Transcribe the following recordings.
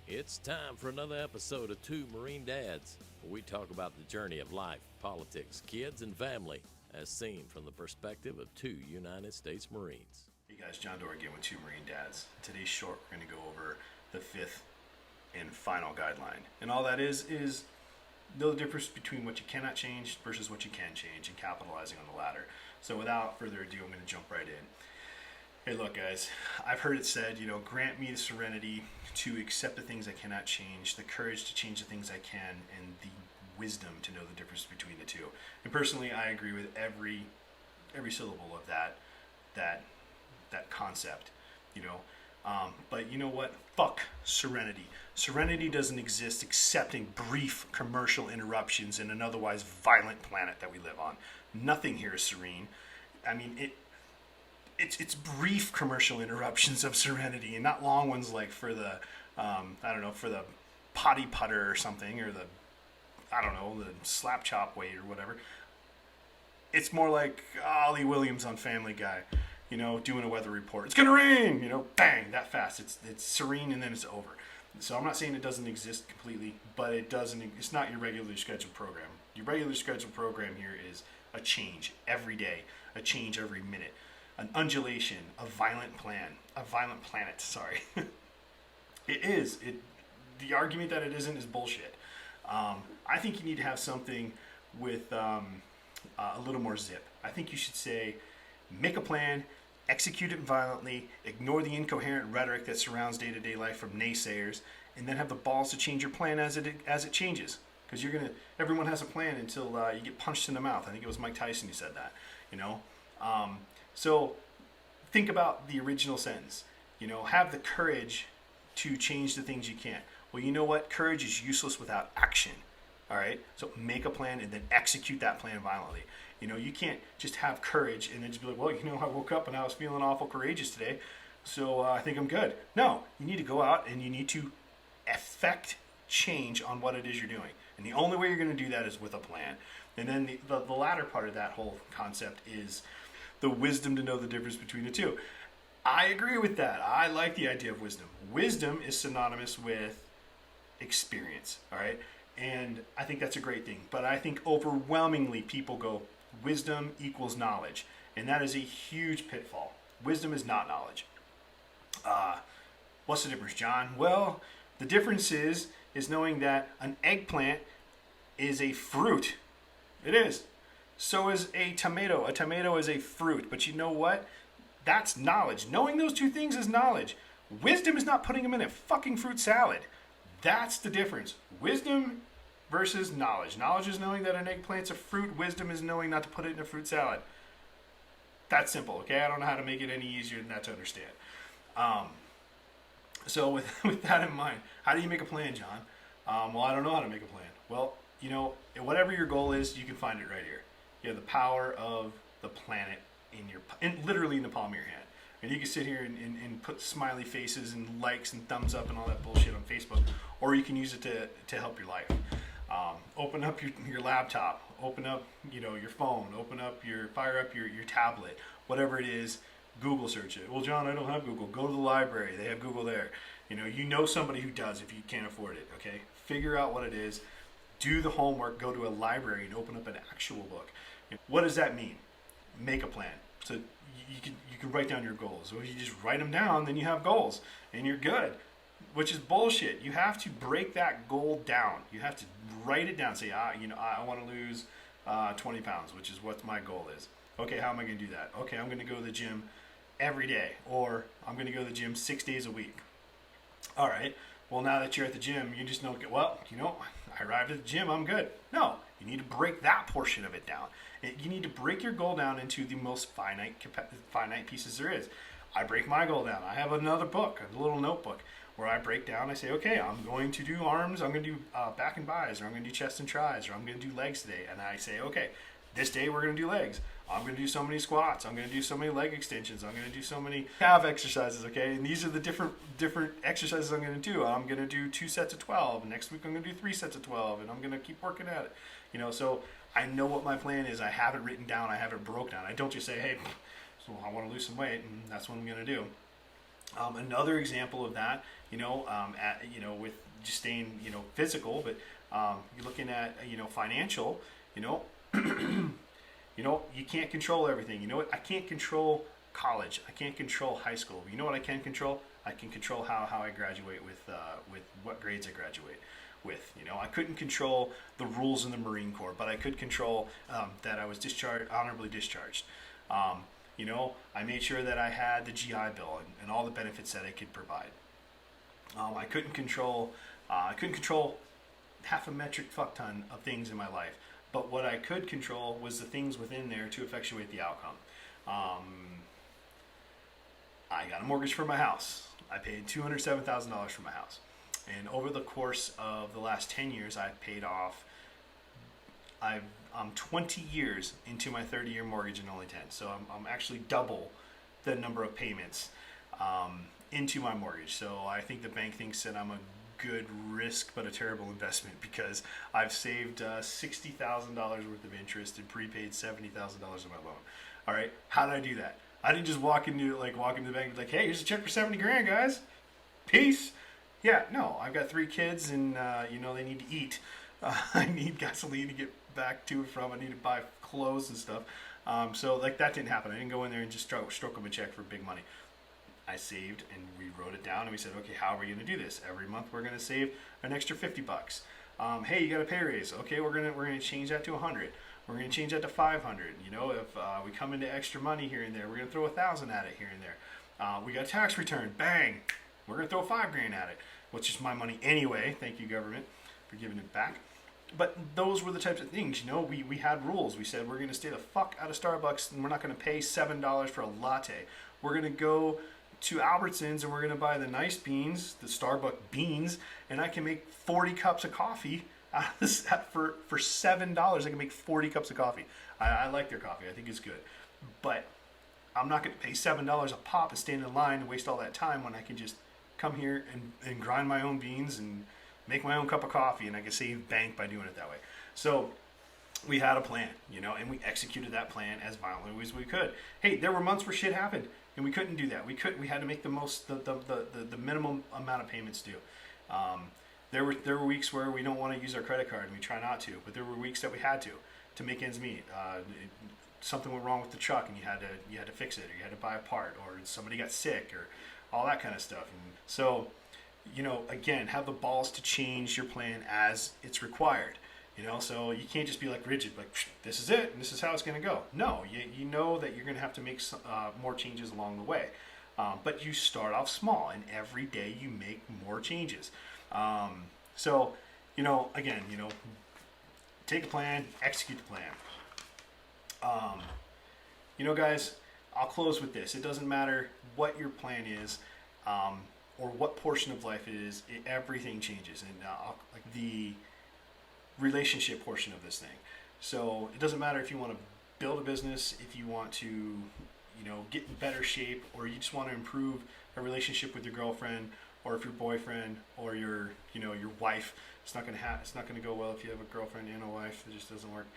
It's time for another episode of Two Marine Dads, where we talk about the journey of life, politics, kids, and family, as seen from the perspective of two United States Marines. Hey guys, John Doerr again with Two Marine Dads. Today's short, we're going to go over the fifth and final guideline. And all that is know the difference between what you cannot change versus what you can change and capitalizing on the latter. So without further ado, I'm going to jump right in. Hey, look, guys, I've heard it said, grant me the serenity to accept the things I cannot change, the courage to change the things I can, and the wisdom to know the difference between the two. And personally, I agree with every syllable of that concept, But you know what? Fuck serenity. Serenity doesn't exist except in brief commercial interruptions in an otherwise violent planet that we live on. Nothing here is serene. I mean, It's brief commercial interruptions of serenity, and not long ones like for the, for the potty putter or something, or the slap chop weight or whatever. It's more like Ollie Williams on Family Guy, doing a weather report. It's gonna rain, bang, that fast. It's serene and then it's over. So I'm not saying it doesn't exist completely, but it's not your regularly scheduled program. Your regularly scheduled program here is a change every day, a change every minute. An undulation, a violent planet, sorry. The argument that it isn't is bullshit. I think you need to have something with a little more zip. I think you should say, make a plan, execute it violently, ignore the incoherent rhetoric that surrounds day-to-day life from naysayers, and then have the balls to change your plan as it changes. Because everyone has a plan until you get punched in the mouth. I think it was Mike Tyson who said that, So think about the original sentence. Have the courage to change the things you can't. Well, you know what? Courage is useless without action. All right? So make a plan and then execute that plan violently. You can't just have courage and then just be like, well, I woke up and I was feeling awful courageous today, so I think I'm good. No, you need to go out and you need to effect change on what it is you're doing. And the only way you're going to do that is with a plan. And then the latter part of that whole concept is the wisdom to know the difference between the two. I agree with that. I like the idea of wisdom. Wisdom is synonymous with experience, all right? And I think that's a great thing. But I think overwhelmingly people go, wisdom equals knowledge. And that is a huge pitfall. Wisdom is not knowledge. What's the difference, John? Well, the difference is knowing that an eggplant is a fruit. It is. So is a tomato. A tomato is a fruit. But you know what? That's knowledge. Knowing those two things is knowledge. Wisdom is not putting them in a fucking fruit salad. That's the difference. Wisdom versus knowledge. Knowledge is knowing that an eggplant's a fruit. Wisdom is knowing not to put it in a fruit salad. That's simple, okay? I don't know how to make it any easier than that to understand. So with that in mind, how do you make a plan, John? Well, I don't know how to make a plan. Well, whatever your goal is, you can find it right here. You have the power of the planet literally in the palm of your hand. And you can sit here and put smiley faces and likes and thumbs up and all that bullshit on Facebook, or you can use it to help your life. Open up your laptop, open up your phone, fire up your tablet, whatever it is. Google search it. Well, John, I don't have Google. Go to the library. They have Google there. You know somebody who does if you can't afford it. Okay, figure out what it is. Do the homework. Go to a library and open up an actual book. What does that mean? Make a plan. So you can write down your goals. So if you just write them down, then you have goals and you're good. Which is bullshit. You have to break that goal down. You have to write it down. Say, I want to lose 20 pounds, which is what my goal is. Okay, how am I going to do that? Okay, I'm going to go to the gym every day, or I'm going to go to the gym 6 days a week. All right. Well, now that you're at the gym, you just don't get, I arrived at the gym, I'm good. No, you need to break that portion of it down. You need to break your goal down into the most finite pieces there is. I break my goal down. I have another book, a little notebook, where I break down. I say, okay, I'm going to do arms, I'm going to do back and bis, or I'm going to do chest and tris, or I'm going to do legs today. And I say, okay, this day we're going to do legs. I'm going to do so many squats. I'm going to do so many leg extensions. I'm going to do so many calf exercises, okay? And these are the different exercises I'm going to do. I'm going to do 2 sets of 12. Next week I'm going to do 3 sets of 12, and I'm going to keep working at it. So I know what my plan is. I have it written down. I have it broke down. I don't just say, hey, so I want to lose some weight, and that's what I'm going to do. Another example of that, with just staying, physical, but you're looking at, financial, you know, you can't control everything. You know what? I can't control college. I can't control high school. You know what I can control? I can control how I graduate with what grades I graduate with. I couldn't control the rules in the Marine Corps, but I could control that I was honorably discharged. I made sure that I had the GI Bill and all the benefits that I could provide. I couldn't control half a metric fuck ton of things in my life, but what I could control was the things within there to effectuate the outcome. I got a mortgage for my house. I paid $207,000 for my house, and over the course of the last 10 years, I've paid off. I'm 20 years into my 30-year mortgage and only 10, so I'm actually double the number of payments into my mortgage. So I think the bank thinks that I'm a good risk but a terrible investment, because I've saved $60,000 worth of interest and prepaid $70,000 of my loan. All right, how did I do that? I didn't just walk into the bank and be like, hey, here's a check for 70 grand, guys. Peace. Yeah, no, I've got 3 kids, and they need to eat. I need gasoline to get back to and from. I need to buy clothes and stuff. So that didn't happen. I didn't go in there and just stroke them a check for big money. I saved, and we wrote it down, and we said, okay, how are we going to do this? Every month we're going to save an extra $50. Hey, you got a pay raise. Okay, we're gonna change that to 100. We're gonna change that to 500. If we come into extra money here and there, we're gonna throw 1,000 at it here and there. We got a tax return. Bang, we're gonna throw $5,000 at it, which is my money anyway. Thank you, government, for giving it back. But those were the types of things, we had rules. We said we're going to stay the fuck out of Starbucks, and we're not going to pay $7 for a latte. We're going to go to Albertsons, and we're going to buy the nice beans, the Starbucks beans, and I can make 40 cups of coffee out of this for $7. I can make 40 cups of coffee. I like their coffee. I think it's good. But I'm not going to pay $7 a pop and stand in line and waste all that time when I can just come here and grind my own beans and make my own cup of coffee, and I can save bank by doing it that way. So we had a plan, and we executed that plan as violently as we could. Hey, there were months where shit happened, and we couldn't do that. We had to make the minimum amount of payments due. There were weeks where we don't want to use our credit card, and we try not to, but there were weeks that we had to make ends meet. Something went wrong with the truck, and you had to fix it, or you had to buy a part, or somebody got sick, or all that kind of stuff. And so, again, have the balls to change your plan as it's required. So you can't just be rigid, this is it, and this is how it's going to go. No, you know that you're going to have to make some, more changes along the way. But you start off small, and every day you make more changes. So, again, take a plan, execute the plan. Guys, I'll close with this. It doesn't matter what your plan is, or what portion of life it is, everything changes. And the relationship portion of this thing. So it doesn't matter if you want to build a business, if you want to, get in better shape, or you just want to improve a relationship with your girlfriend, or if your boyfriend, or your wife. It's not gonna go well if you have a girlfriend and a wife. It just doesn't work.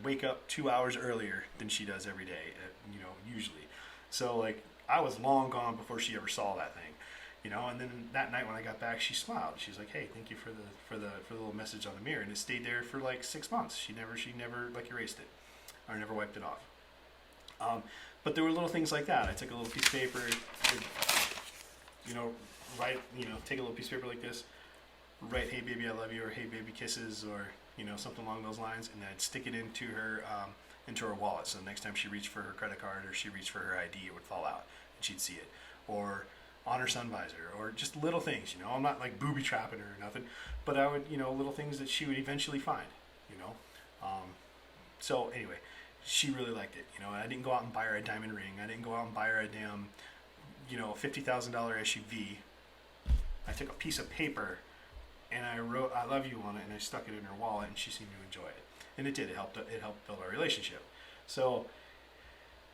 Wake up 2 hours earlier than she does every day, usually. So I was long gone before she ever saw that thing. And then that night when I got back, she smiled. She's like, "Hey, thank you for the little message on the mirror." And it stayed there for 6 months. She never erased it, or never wiped it off. But there were little things like that. I took a little piece of paper, take a little piece of paper like this, write, "Hey baby, I love you," or "Hey baby, kisses," or something along those lines, and then I'd stick it into her wallet. So the next time she reached for her credit card or she reached for her ID, it would fall out and she'd see it. Or on her sun visor, or just little things, I'm not booby trapping her or nothing, but I would, little things that she would eventually find, so anyway, she really liked it. I didn't go out and buy her a diamond ring. I didn't go out and buy her a damn, $50,000 SUV. I took a piece of paper and I wrote "I love you" on it, and I stuck it in her wallet, and she seemed to enjoy it. And it did. It helped build our relationship. So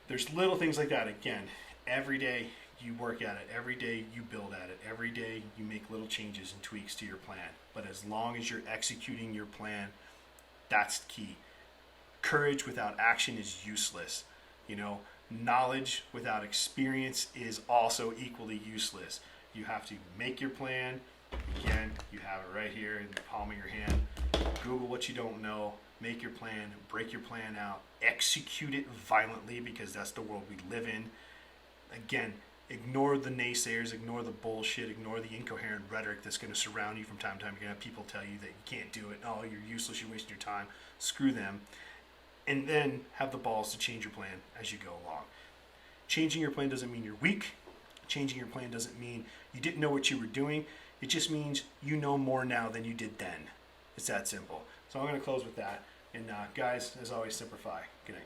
there's little things like that. Again, every day you work at it. Every day you build at it. Every day you make little changes and tweaks to your plan. But as long as you're executing your plan, that's key. Courage without action is useless. knowledge without experience is also equally useless. You have to make your plan. Again, you have it right here in the palm of your hand. Google what you don't know, make your plan, break your plan out, execute it violently, because that's the world we live in. Again, ignore the naysayers, ignore the bullshit, ignore the incoherent rhetoric that's going to surround you from time to time. You're going to have people tell you that you can't do it. Oh, you're useless, you're wasting your time. Screw them. And then have the balls to change your plan as you go along. Changing your plan doesn't mean you're weak. Changing your plan doesn't mean you didn't know what you were doing. It just means you know more now than you did then. It's that simple. So I'm going to close with that. And guys, as always, simplify. Good night.